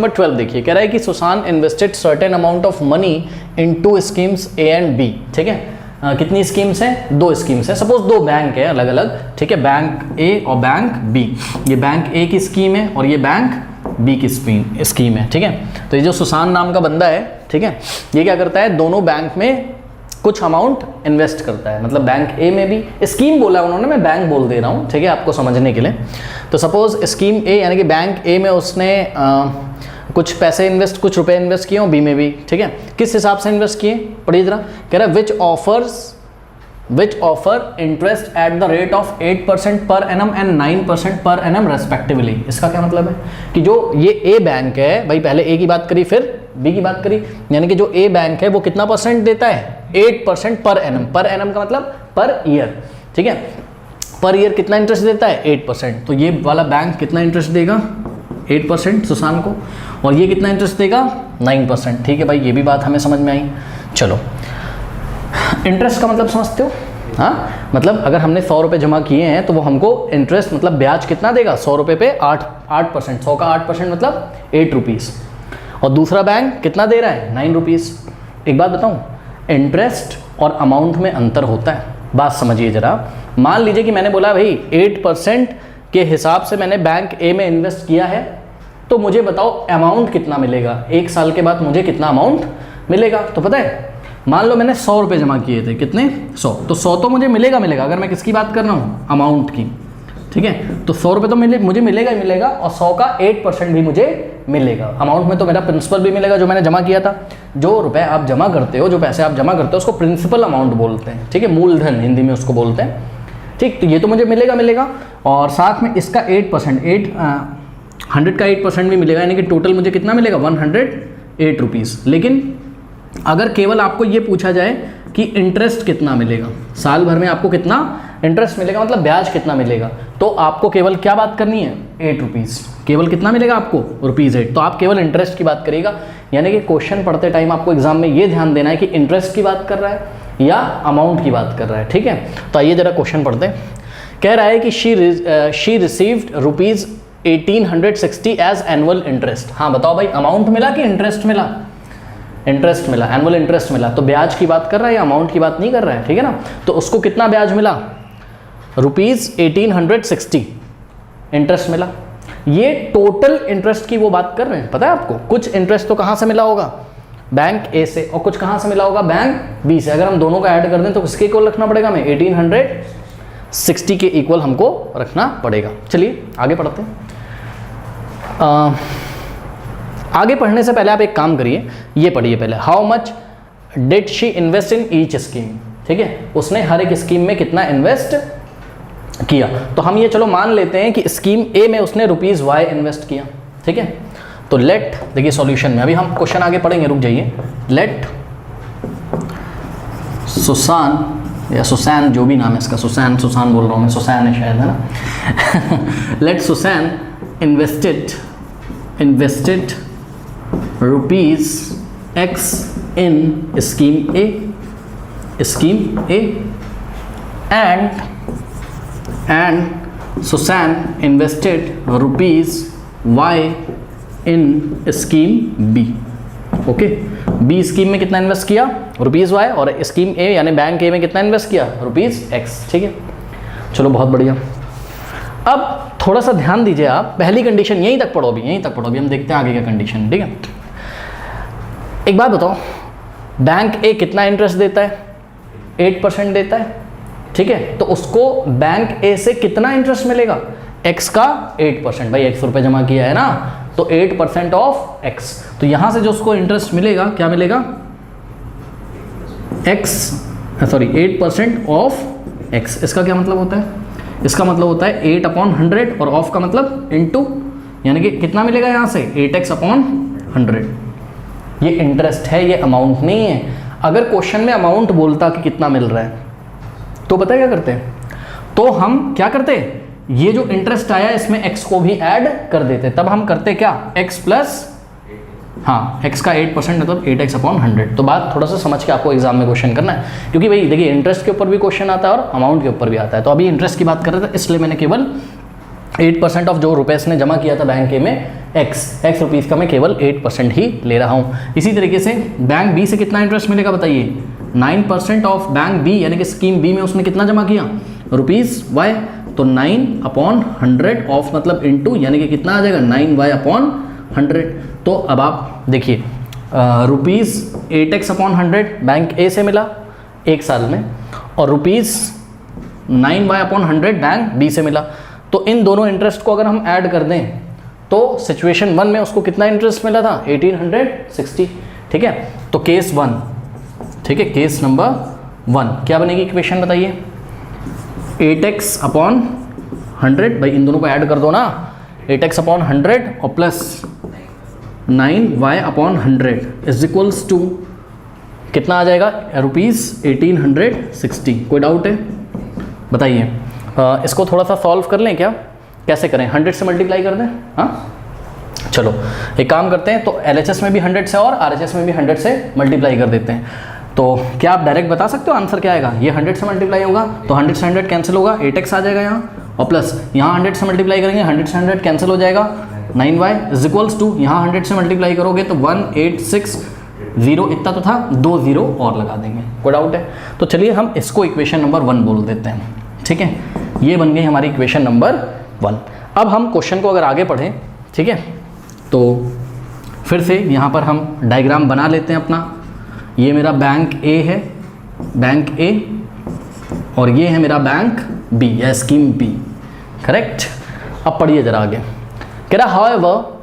Number 12 देखिए, कह रहा है कि Sushant invested certain amount of money in 2 schemes A and B. ठीक है, कितनी स्कीम्स हैं? 2 स्कीम्स हैं। सपोज 2 बैंक है अलग अलग, ठीक है, बैंक ए और बैंक बी। ये बैंक ए की स्कीम है और ये बैंक बी की स्कीम है। ठीक है, तो ये जो सुशांत नाम का बंदा है, ठीक है, ये क्या करता है, दोनों बैंक में कुछ अमाउंट इन्वेस्ट करता है। मतलब बैंक ए में भी, स्कीम बोला उन्होंने, मैं बैंक बोल दे रहा हूँ, ठीक है, आपको समझने के लिए। तो सपोज स्कीम ए यानी कि बैंक ए में उसने कुछ पैसे इन्वेस्ट, कुछ रुपए इन्वेस्ट किए और बी में भी। ठीक है, किस हिसाब से इन्वेस्ट किए, पढ़िए जरा। कह रहा है which offer interest at the rate of 8% per annum and 9% per annum respectively. इसका क्या मतलब है कि जो ये ए बैंक है, भाई पहले ए की बात करी फिर बी की बात करी, यानी कि जो ए बैंक है वो कितना परसेंट देता है, 8% पर एनम। पर एनम का मतलब पर ईयर। ठीक है, पर ईयर कितना इंटरेस्ट देता है, 8%। तो ये वाला बैंक कितना इंटरेस्ट देगा, 8% सुशांत को, और ये कितना इंटरेस्ट देगा, 9%। ठीक है भाई, ये भी बात हमें समझ में आई। चलो, इंटरेस्ट का मतलब समझते हो? हाँ, मतलब अगर हमने 100 रुपये जमा किए हैं तो वो हमको इंटरेस्ट मतलब ब्याज कितना देगा, 100 रुपये पे 8%। 100 का 8% मतलब 8 रुपीज़। और दूसरा बैंक कितना दे रहा है, 9 रुपीज़। एक बात बताऊँ, इंटरेस्ट और अमाउंट में अंतर होता है। बात समझिए ज़रा। मान लीजिए कि मैंने बोला भाई 8% के हिसाब से मैंने बैंक ए में इन्वेस्ट किया है, तो मुझे बताओ अमाउंट कितना मिलेगा, 1 साल के बाद मुझे कितना अमाउंट मिलेगा। तो पता है, मान लो मैंने 100 रुपये जमा किए थे, कितने, 100, तो 100 तो मुझे मिलेगा अगर मैं किसकी बात कर रहा हूँ, अमाउंट की। ठीक है, तो 100 रुपये तो मुझे मिलेगा ही मिलेगा, और 100 का 8% भी मुझे मिलेगा। अमाउंट में तो मेरा प्रिंसिपल भी मिलेगा जो मैंने जमा किया था। जो रुपए आप जमा करते हो, जो पैसे आप जमा करते हो, उसको प्रिंसिपल अमाउंट बोलते हैं। ठीक है, मूलधन हिंदी में उसको बोलते हैं। ठीक, तो ये तो मुझे मिलेगा, और साथ में इसका 8%, 100 का 8% भी मिलेगा, यानी कि टोटल मुझे कितना मिलेगा, 108 रुपीज़। लेकिन अगर केवल आपको ये पूछा जाए कि इंटरेस्ट कितना मिलेगा, साल भर में आपको कितना इंटरेस्ट मिलेगा, मतलब ब्याज कितना मिलेगा, तो आपको केवल क्या बात करनी है, 8 रुपीज़। केवल कितना मिलेगा आपको, ₹8। तो आप केवल इंटरेस्ट की बात करिएगा, यानी कि क्वेश्चन पढ़ते टाइम आपको एग्जाम में ये ध्यान देना है कि इंटरेस्ट की बात कर रहा है या अमाउंट की बात कर रहा है। ठीक है, तो आइए जरा क्वेश्चन पढ़ते हैं। कह रहा है कि she received ₹1860 as annual interest. हाँ बताओ भाई, अमाउंट मिला कि इंटरेस्ट मिला, इंटरेस्ट मिला, एनुअल इंटरेस्ट मिला। तो ब्याज की बात कर रहा है या अमाउंट की बात नहीं कर रहा है, ठीक है ना। तो उसको कितना ब्याज मिला, ₹1860 इंटरेस्ट मिला। ये टोटल इंटरेस्ट की वो बात कर रहे हैं, पता है आपको। कुछ इंटरेस्ट तो कहाँ से मिला होगा, बैंक ए से, और कुछ कहाँ से मिला होगा, बैंक बी से। अगर हम दोनों का ऐड कर दें तो किसके इक्वल रखना पड़ेगा हमें, 1860 के इक्वल हमको रखना पड़ेगा। चलिए आगे पढ़ते हैं। आगे पढ़ने से पहले आप एक काम करिए, ये पढ़िए पहले, how much did she invest in each scheme. ठीक है, उसने हर एक स्कीम में कितना इन्वेस्ट किया। तो हम ये चलो मान लेते हैं कि स्कीम ए में उसने ₹Y इन्वेस्ट किया। ठीक है, तो लेट, देखिए सॉल्यूशन में, अभी हम क्वेश्चन आगे पढ़ेंगे, रुक जाइए। लेट सुशांत या सुसैन, जो भी नाम है इसका, सुशान बोल रहा हूँ मैं, सुसैन है शायद, है ना। Let Susan invested ₹X in scheme A and Susan invested ₹Y in scheme B। Okay, B scheme में कितना इन्वेस्ट किया, ₹Y, और स्कीम ए यानी बैंक ए में कितना इन्वेस्ट किया, ₹X। ठीक है, चलो बहुत बढ़िया। अब थोड़ा सा ध्यान दीजिए आप, पहली कंडीशन यहीं तक पढ़ो, अभी हम देखते हैं आगे का कंडीशन। ठीक है, एक बात बताओ, बैंक ए कितना इंटरेस्ट देता है, 8% देता है। ठीक है, तो उसको बैंक ए से कितना इंटरेस्ट मिलेगा, X का 8%। भाई X रुपये जमा किया है ना, तो 8% ऑफ X। तो यहां से जो उसको इंटरेस्ट मिलेगा, क्या मिलेगा, 8% ऑफ X। इसका क्या मतलब होता है, इसका मतलब होता है 8/100, और ऑफ का मतलब इनटू, यानी कि कितना मिलेगा यहाँ से, 8x/100। ये इंटरेस्ट है, ये अमाउंट नहीं है। अगर क्वेश्चन में अमाउंट बोलता कि कितना मिल रहा है, तो पता है क्या करते हैं, तो हम क्या करते हैं, ये जो इंटरेस्ट आया इसमें x को भी ऐड कर देते। तब हम करते क्या, x प्लस, हाँ, x का 8% मतलब 8x/100। तो बात थोड़ा सा समझ के आपको एग्जाम में क्वेश्चन करना है, क्योंकि भाई देखिए इंटरेस्ट के ऊपर भी क्वेश्चन आता है और अमाउंट के ऊपर भी आता है। तो अभी इंटरेस्ट की बात कर रहे थे, इसलिए मैंने केवल 8% ऑफ जो रुपए ने जमा किया था बैंक ए में एक्स रुपीज़ का मैं केवल 8% ही ले रहा हूँ। इसी तरीके से बैंक बी से कितना इंटरेस्ट मिलेगा बताइए, 9% ऑफ बैंक बी, यानी कि स्कीम बी में उसने कितना जमा किया, रुपीज़ वाई, तो 9/100 ऑफ मतलब इनटू, यानी कि कितना आ जाएगा 9y/100। तो अब आप देखिए रुपीज़ 8x/100 बैंक ए से मिला 1 साल में, और रुपीज़ 9y/100 बैंक बी से मिला। तो इन दोनों इंटरेस्ट को अगर हम ऐड कर दें तो सिचुएशन 1 में उसको कितना इंटरेस्ट मिला था, 1860। ठीक है, तो केस 1, ठीक है, केस नंबर 1 क्या बनेगी इक्वेशन बताइए, 8x/100, भाई इन दोनों को ऐड कर दो ना, 8x/100 और plus 9y/100 is equals to कितना आ जाएगा, रुपीज़ 1860। कोई डाउट है बताइए। इसको थोड़ा सा सॉल्व कर लें क्या, कैसे करें, 100 से मल्टीप्लाई कर दें, हाँ चलो एक काम करते हैं, तो LHS में भी 100 से और RHS में भी 100 से मल्टीप्लाई कर देते हैं। तो क्या आप डायरेक्ट बता सकते हो आंसर क्या आएगा, ये 100 से मल्टीप्लाई होगा तो 100 से 100 कैंसिल होगा, 8x आ जाएगा यहाँ, और प्लस यहाँ 100 से मल्टीप्लाई करेंगे, 100 से 100 कैंसिल हो जाएगा, 9y इज इक्वल्स टू, यहाँ 100 से मल्टीप्लाई करोगे तो 1860 इतना तो था, 2 0 और लगा देंगे। कोई डाउट है, तो चलिए हम इसको इक्वेशन नंबर 1 बोल देते हैं। ठीक है, ये बन गई हमारी इक्वेशन नंबर 1। अब हम क्वेश्चन को अगर आगे पढ़ें, ठीक है, तो फिर से यहाँ पर हम डायग्राम बना लेते हैं अपना। ये मेरा बैंक ए है, बैंक ए, और ये है मेरा बैंक बी या स्कीम बी, करेक्ट। अब पढ़िए जरा आगे, कह रहा however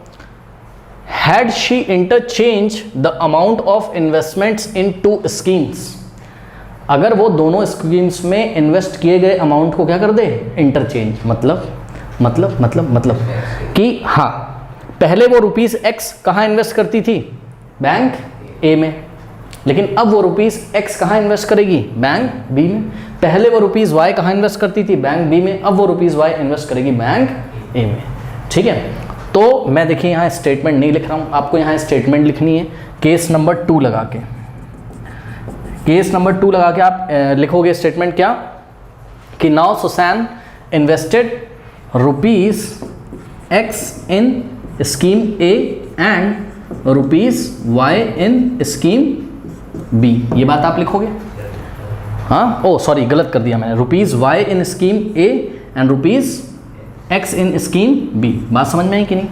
had she interchange the amount of investments in 2 schemes, अगर वो दोनों स्कीम्स में इन्वेस्ट किए गए अमाउंट को क्या कर दे, इंटरचेंज, मतलब कि हाँ पहले वो रुपीज़ x कहाँ इन्वेस्ट करती थी, बैंक ए में, लेकिन अब वो रुपीज़ x कहाँ इन्वेस्ट करेगी, बैंक बी में। पहले वो रुपीज़ y कहाँ इन्वेस्ट करती थी, बैंक बी में, अब वो रुपीज़ y इन्वेस्ट करेगी बैंक ए में। ठीक है, तो मैं देखिए यहाँ स्टेटमेंट नहीं लिख रहा हूँ, आपको यहाँ स्टेटमेंट लिखनी है केस नंबर 2 लगा के। केस नंबर 2 लगा के आप लिखोगे स्टेटमेंट क्या, कि now Susan invested rupees x in scheme A and rupees y in scheme B, ये बात आप लिखोगे। हाँ, ओ सॉरी गलत कर दिया मैंने, rupees y in scheme A and rupees x in scheme B. बात समझ में आई कि नहीं,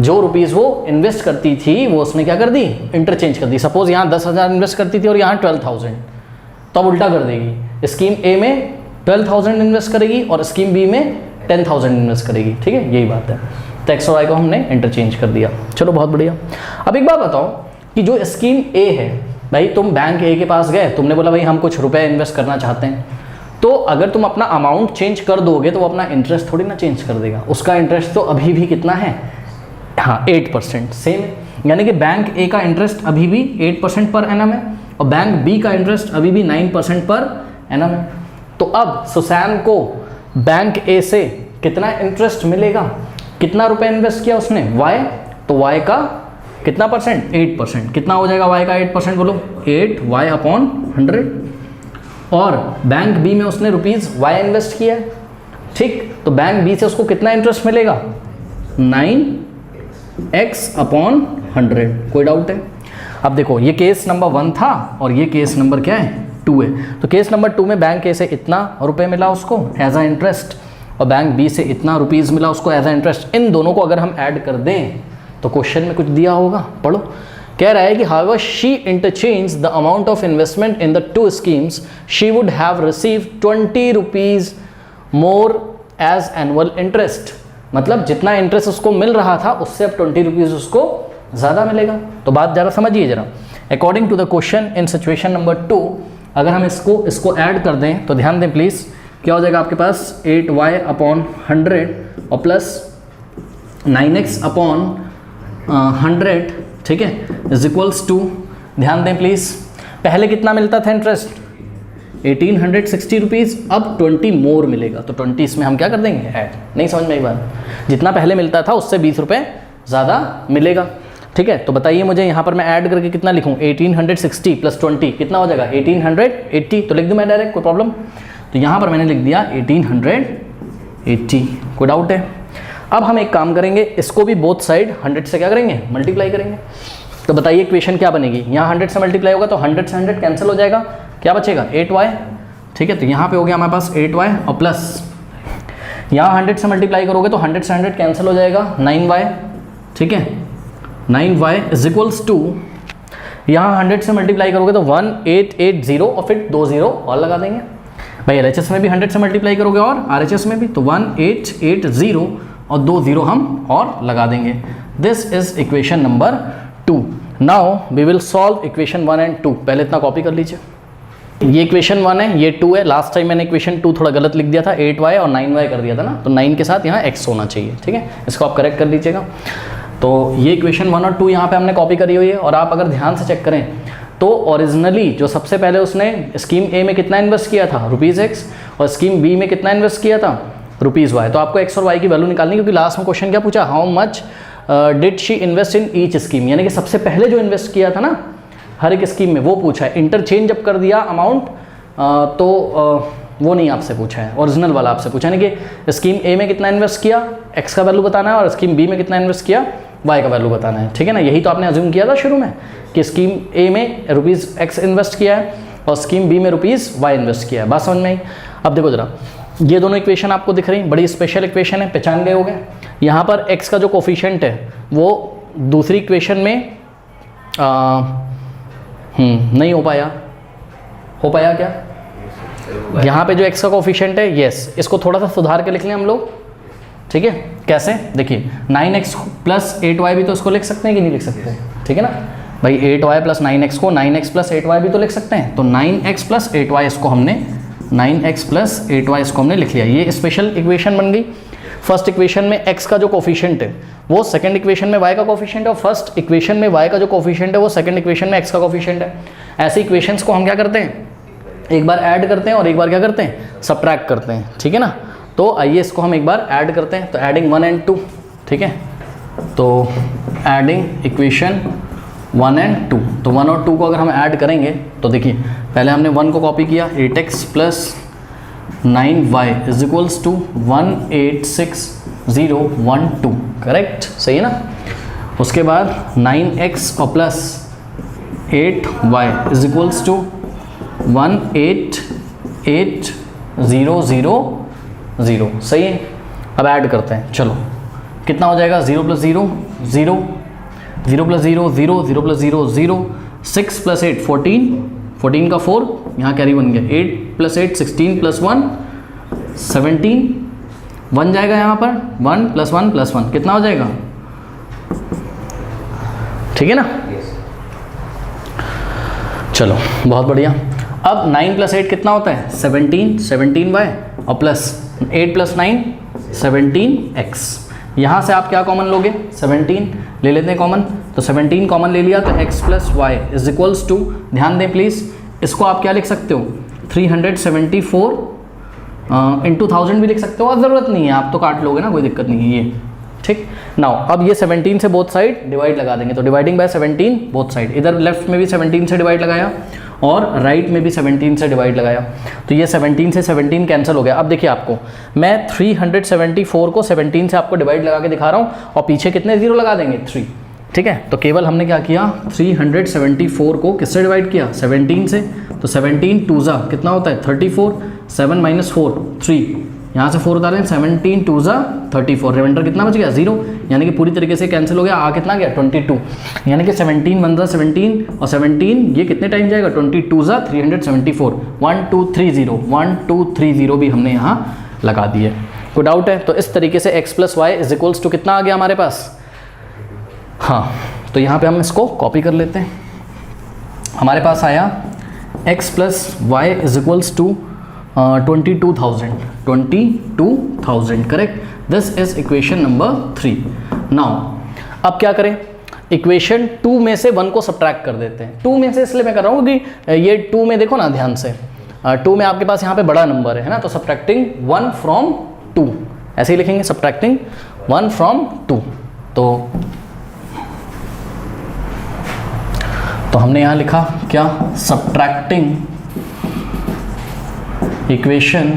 जो रुपीज़ वो इन्वेस्ट करती थी वो उसने क्या कर दी, इंटरचेंज कर दी। सपोज यहाँ 10,000 इन्वेस्ट करती थी और यहाँ 12,000, तो अब उल्टा कर देगी, स्कीम ए में 12,000 इन्वेस्ट करेगी और स्कीम बी में 10,000 इन्वेस्ट करेगी। ठीक है, यही बात है, तो एक्स और वाई को हमने इंटरचेंज कर दिया। चलो बहुत बढ़िया। अब एक बात बताओ कि जो स्कीम ए है, भाई तुम बैंक ए के पास गए, तुमने बोला भाई हम कुछ रुपए इन्वेस्ट करना चाहते हैं, तो अगर तुम अपना अमाउंट चेंज कर दोगे तो वो अपना इंटरेस्ट थोड़ी ना चेंज कर देगा, उसका इंटरेस्ट तो अभी भी कितना है, हाँ 8% सेम है। यानी कि बैंक ए का इंटरेस्ट अभी भी 8% पर एनम है और बैंक बी का इंटरेस्ट अभी भी 9% पर एनम है। तो अब सुसैन को बैंक ए से कितना इंटरेस्ट मिलेगा, कितना रुपए इन्वेस्ट किया उसने, वाई, तो वाई का कितना परसेंट, 8%। कितना हो जाएगा वाई का 8%, बोलो 8y/100। और बैंक बी में उसने रुपीज़ वाई इन्वेस्ट किया है, ठीक, तो बैंक बी से उसको कितना इंटरेस्ट मिलेगा, 9x/100। कोई डाउट है। अब देखो ये केस नंबर 1 था और ये केस नंबर क्या है, 2 है। तो केस नंबर 2 में बैंक ए से इतना रुपए मिला उसको एज अ इंटरेस्ट और बैंक बी से इतना रुपीज़ मिला उसको एज अ इंटरेस्ट। इन दोनों को अगर हम ऐड कर दें तो क्वेश्चन में कुछ दिया होगा, पढ़ो। कह रहा है कि however she interchange the amount of investment in the 2 schemes she would have receive 20 rupees more as annual interest. मतलब जितना इंटरेस्ट उसको मिल रहा था उससे अब 20 रुपीज़ उसको ज़्यादा मिलेगा। तो बात ज़रा समझिए जरा। According to the question in situation number 2 अगर हम इसको ऐड कर दें तो ध्यान दें प्लीज़, क्या हो जाएगा आपके पास 8y/100 और प्लस 9x/100, ठीक है, इज इक्वल्स टू, ध्यान दें प्लीज़, पहले कितना मिलता था इंटरेस्ट 1860 रुपीज़, अब 20 मोर मिलेगा, तो 20 इसमें हम क्या कर देंगे ऐड। नहीं समझ में आई बात, जितना पहले मिलता था उससे 20 रुपये ज़्यादा मिलेगा। ठीक है, तो बताइए मुझे यहाँ पर मैं ऐड करके कितना लिखूँ, 1860 प्लस 20 कितना हो जाएगा 1880, तो लिख दूँ मैं डायरेक्ट, कोई प्रॉब्लम। तो यहाँ पर मैंने लिख दिया 1880। कोई डाउट है। अब हम एक काम करेंगे, इसको भी बोथ साइड 100 से क्या करेंगे, मल्टीप्लाई करेंगे। तो बताइए इक्वेशन क्या बनेगी, यहाँ 100 से मल्टीप्लाई होगा तो 100 से 100 कैंसिल हो जाएगा, क्या बचेगा 8y, ठीक है। तो यहाँ पे हो गया हमारे पास 8y और प्लस यहाँ 100 से मल्टीप्लाई करोगे तो 100 से 100 कैंसिल हो जाएगा 9y, ठीक है। 9y इज इक्वल्स टू, यहाँ 100 से मल्टीप्लाई करोगे तो 1880 और फिर 2 0 और लगा देंगे। भाई LHS में भी 100 से मल्टीप्लाई करोगे और RHS में भी, तो 1880 और 2 0 हम और लगा देंगे। This is equation number 2। Now we will solve equation 1 and 2। पहले इतना कॉपी कर लीजिए, ये इक्वेशन 1 है, ये 2 है। लास्ट टाइम मैंने इक्वेशन 2 थोड़ा गलत लिख दिया था, 8y और 9y कर दिया था ना, तो 9 के साथ यहाँ x होना चाहिए, ठीक है। इसको आप करेक्ट कर लीजिएगा। तो ये इक्वेशन 1 और 2 यहाँ पे हमने कॉपी करी हुई है। और आप अगर ध्यान से चेक करें तो ओरिजिनली जो सबसे पहले उसने स्कीम ए में कितना इन्वेस्ट किया था, ₹x, और स्कीम बी में कितना इन्वेस्ट किया था, ₹y। तो आपको x और y की वैल्यू निकालनी, क्योंकि लास्ट में क्वेश्चन क्या पूछा, how much did she invest in each scheme, यानी कि सबसे पहले जो इन्वेस्ट किया था ना हर एक स्कीम में वो पूछा है। इंटरचेंज जब कर दिया अमाउंट तो वो नहीं आपसे पूछा है, ओरिजिनल वाला आपसे पूछा, यानी कि स्कीम ए में कितना इन्वेस्ट किया x का वैल्यू बताना है, और स्कीम बी में कितना इन्वेस्ट किया y का वैल्यू बताना है, ठीक है ना। यही तो आपने अज्यूम किया था शुरू में कि स्कीम ए में ₹x इन्वेस्ट किया है और स्कीम बी में ₹y इन्वेस्ट किया है। बात समझ में आई। अब देखो जरा, ये दोनों इक्वेशन आपको दिख रही, बड़ी स्पेशल इक्वेशन है, पहचान गए होंगे। यहाँ पर x का जो कोफिशिएंट है वो दूसरी इक्वेशन में नहीं हो पाया क्या? यहाँ पे जो x का कोफिशिएंट है, यस, इसको थोड़ा सा सुधार के लिख लें हम लोग, ठीक है। कैसे, देखिए 9x प्लस 8y भी तो इसको लिख सकते हैं कि नहीं लिख सकते, ठीक है ना भाई। 8y प्लस 9x को 9x प्लस 8y भी तो लिख सकते हैं। तो 9x प्लस 8y इसको हमने 9x प्लस 8y इसको हमने लिख लिया। ये स्पेशल इक्वेशन बन गई। फर्स्ट इक्वेशन में x का जो कोफिशिएंट है वो सेकंड इक्वेशन में y का कोफिशिएंट है, और फर्स्ट इक्वेशन में y का जो कोफिशिएंट है वो सेकंड इक्वेशन में x का कोफिशिएंट है। ऐसे इक्वेशंस को हम क्या करते हैं, एक बार ऐड करते हैं और एक बार क्या करते हैं, सब्ट्रैक्ट करते हैं, ठीक है ना। तो आइए इसको हम एक बार ऐड करते हैं। तो एडिंग 1 एंड 2, ठीक है। तो एडिंग इक्वेशन 1 एंड 2, तो 1 और 2 को अगर हम ऐड करेंगे तो देखिए पहले हमने 1 को कॉपी किया, 8x plus 9y is equals to 186,012, correct, सही है ना। उसके बाद 9x और plus 8y is equals to 188,000, सही है। अब ऐड करते हैं, चलो कितना हो जाएगा, 0 प्लस 0 0, 0 प्लस 0 0, 0 प्लस 0 0, 6 प्लस 8 14, 14 का 4 यहाँ कैरी बन गया, 8 प्लस 8 16 प्लस 1 17, 1 जाएगा यहाँ पर, 1 प्लस 1 प्लस 1 कितना हो जाएगा, ठीक है ना। चलो बहुत बढ़िया। अब 9 प्लस 8 कितना होता है, 17, 17y और प्लस 8 प्लस 9 17x। यहाँ से आप क्या कॉमन लोगे, 17 ले लेते हैं कॉमन, तो 17 कॉमन ले लिया तो x plus Y is equals to, ध्यान दें प्लीज़, इसको आप क्या लिख सकते हो, 374 इंटू 1000 भी लिख सकते हो, और ज़रूरत नहीं है, आप तो काट लोगे ना, कोई दिक्कत नहीं है ये, ठीक। नाउ अब ये 17 से बोथ साइड डिवाइड लगा देंगे, तो डिवाइडिंग बाय 17 बोथ साइड, इधर लेफ्ट में भी 17 से डिवाइड लगाया और राइट में भी 17 से डिवाइड लगाया, तो ये 17 से 17 कैंसिल हो गया। अब देखिए आपको मैं 374 को 17 से आपको डिवाइड लगा के दिखा रहा हूँ, और पीछे कितने जीरो लगा देंगे, 3, ठीक है। तो केवल हमने क्या किया, 374 को किससे डिवाइड किया, 17 से, तो 17 2 जा कितना होता है 34, 7 माइनस 4 3, यहाँ से 4 उतारें, 17 2 जा 34, रिमाइंडर कितना बच गया 0, यानी कि पूरी तरीके से कैंसिल हो गया। आ कितना गया 22, यानी कि 17 1 जा 17 और 17 ये कितने टाइम जाएगा, 22 जा 374, 1 2 3 0, 1 2 3 0 भी हमने यहाँ लगा दिए। कोई डाउट है? तो इस तरीके से x plus Y is equals to कितना आ गया हमारे पास, हाँ, तो यहाँ पे हम इसको कॉपी कर लेते हैं। हमारे पास आया x plus Y is equals to 22,000, correct. This is equation number 3। Now अब क्या करें, इक्वेशन 2 में से 1 को सब्ट्रैक्ट कर देते हैं। 2 में से इसलिए मैं कर रहा हूँ कि ये 2 में देखो ना ध्यान से, 2 में आपके पास यहाँ पे बड़ा नंबर है ना, तो सब्ट्रैक्टिंग 1 फ्रॉम 2, ऐसे ही लिखेंगे, सब्ट्रैक्टिंग 1 फ्रॉम 2। तो हमने यहाँ लिखा क्या, सब्ट्रैक्टिंग इक्वेशन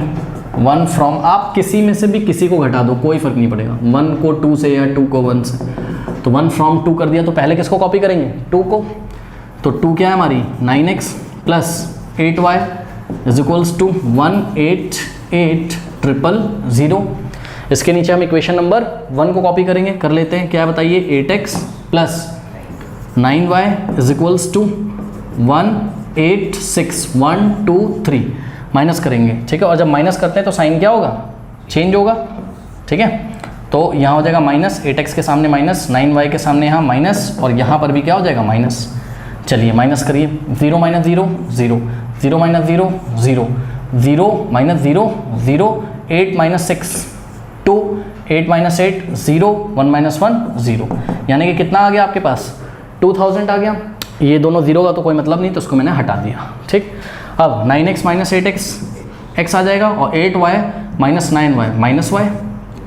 1 फ्रॉम, आप किसी में से भी किसी को घटा दो, कोई फर्क नहीं पड़ेगा, 1 को 2 से या 2 को 1 से। तो 1 फ्रॉम 2 कर दिया, तो पहले किसको कॉपी करेंगे, 2 को। तो 2 क्या है हमारी 9x plus 8y is equals to 188,000। इसके नीचे हम इक्वेशन नंबर 1 को कॉपी करेंगे, कर लेते हैं, क्या बताइए, 8x plus 9y is equals to 186,123 minus करेंगे, ठीक है। और जब माइनस करते हैं तो साइन क्या होगा, चेंज होगा, ठीक है। तो यहाँ हो जाएगा माइनस, 8x के सामने माइनस, 9y के सामने यहाँ माइनस, और यहाँ पर भी क्या हो जाएगा माइनस। चलिए माइनस करिए, 0 minus 0 0, 0 minus 0 0, 0 minus 0 0, 8 minus 6 2, 8 minus 8 0, 1 minus 1 0, यानी कि कितना आ गया आपके पास, 2000 आ गया। ये दोनों जीरो का तो कोई मतलब नहीं, तो उसको मैंने हटा दिया, ठीक। अब 9x माइनस 8x x आ जाएगा, और 8y minus 9y minus y,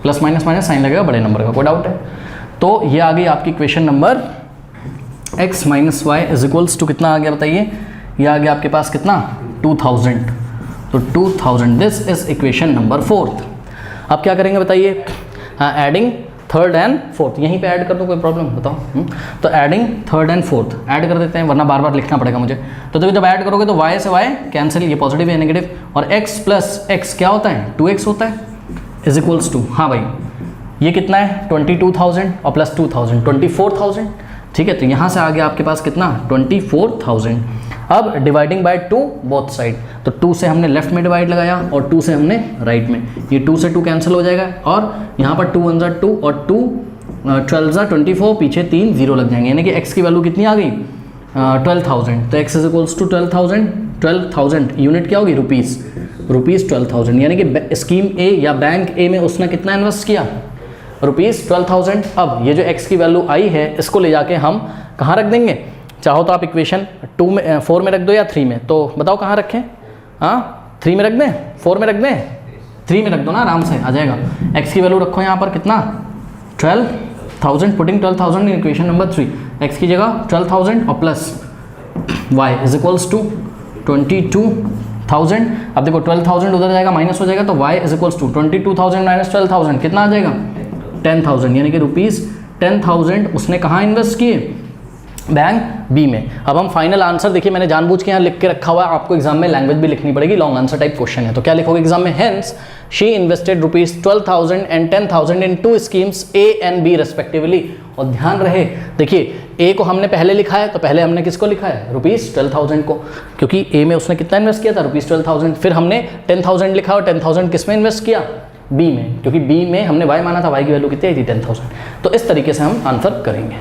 plus minus minus sign लगेगा बड़े नंबर का, कोई डाउट है। तो ये आ गई आपकी equation number x minus Y is equals to कितना आ गया बताइए, ये आ गया आपके पास कितना 2000। तो 2000, दिस इज इक्वेशन नंबर 4। अब क्या करेंगे बताइए, एडिंग थर्ड एंड फोर्थ, यहीं पे ऐड कर दो, कोई प्रॉब्लम बताओ। तो adding third and fourth add कर देते हैं, वरना बार बार लिखना पड़ेगा मुझे। तो देखो जब ऐड करोगे तो y से y कैंसिल, ये पॉजिटिव है नेगेटिव, और x प्लस x क्या होता है 2x होता है, इज इक्वल्स टू, हाँ भाई ये कितना है 22,000 और प्लस 2,000 24,000, ठीक है। तो यहाँ से आ गया आपके पास कितना 24,000। अब डिवाइडिंग बाय 2 बोथ साइड, तो 2 से हमने लेफ्ट में डिवाइड लगाया और 2 से हमने राइट में, ये 2 से 2 कैंसिल हो जाएगा, और यहाँ पर 2 1 ज़ा 2 और 2 12 ज़ा 24, पीछे 3 0 लग जाएंगे, यानी कि x की वैल्यू कितनी आ गई 12,000। तो x is equals to 12,000 unit क्या होगी रुपीज़ 12,000, यानी कि स्कीम ए या बैंक ए में उसने कितना इन्वेस्ट किया ₹12,000। अब ये जो x की वैल्यू आई है, इसको ले जाके हम कहाँ रख देंगे, चाहो तो आप इक्वेशन 2 में 4 में रख दो या 3 में, तो बताओ कहाँ रखें, हाँ 3 में रख दें, 4 में रख दें, 3 में रख दो ना, आराम से आ जाएगा। x की वैल्यू रखो यहाँ पर कितना 12,000, putting 12,000 in equation number 3, x की जगह 12,000 और plus y is equals to 22,000। अब देखो 12,000 उधर जाएगा माइनस हो जाएगा, तो y is equals to 22,000 minus 12,000 कितना आ जाएगा 10,000, यानी कि ₹10,000 उसने कहाँ इन्वेस्ट किए, बैंक बी में। अब हम फाइनल आंसर देखिए, मैंने जानबूझ के यहाँ लिख के रखा हुआ है, आपको एग्जाम में लैंग्वेज भी लिखनी पड़ेगी, लॉन्ग आंसर टाइप क्वेश्चन है, तो क्या लिखोगे एग्जाम में, hence she invested ₹12,000 and 10,000 in 2 schemes A and B respectively. और ध्यान रहे, देखिए ए को हमने पहले लिखा है, तो पहले हमने किसको लिखा है ₹12,000 को, क्योंकि ए में उसने कितना इन्वेस्ट किया था ₹12,000। फिर हमने 10,000 लिखा, और 10,000 किस में इन्वेस्ट किया, बी में, क्योंकि बी में हमने y माना था, y की वैल्यू कितनी आई थी 10,000। तो इस तरीके से हम आंसर करेंगे।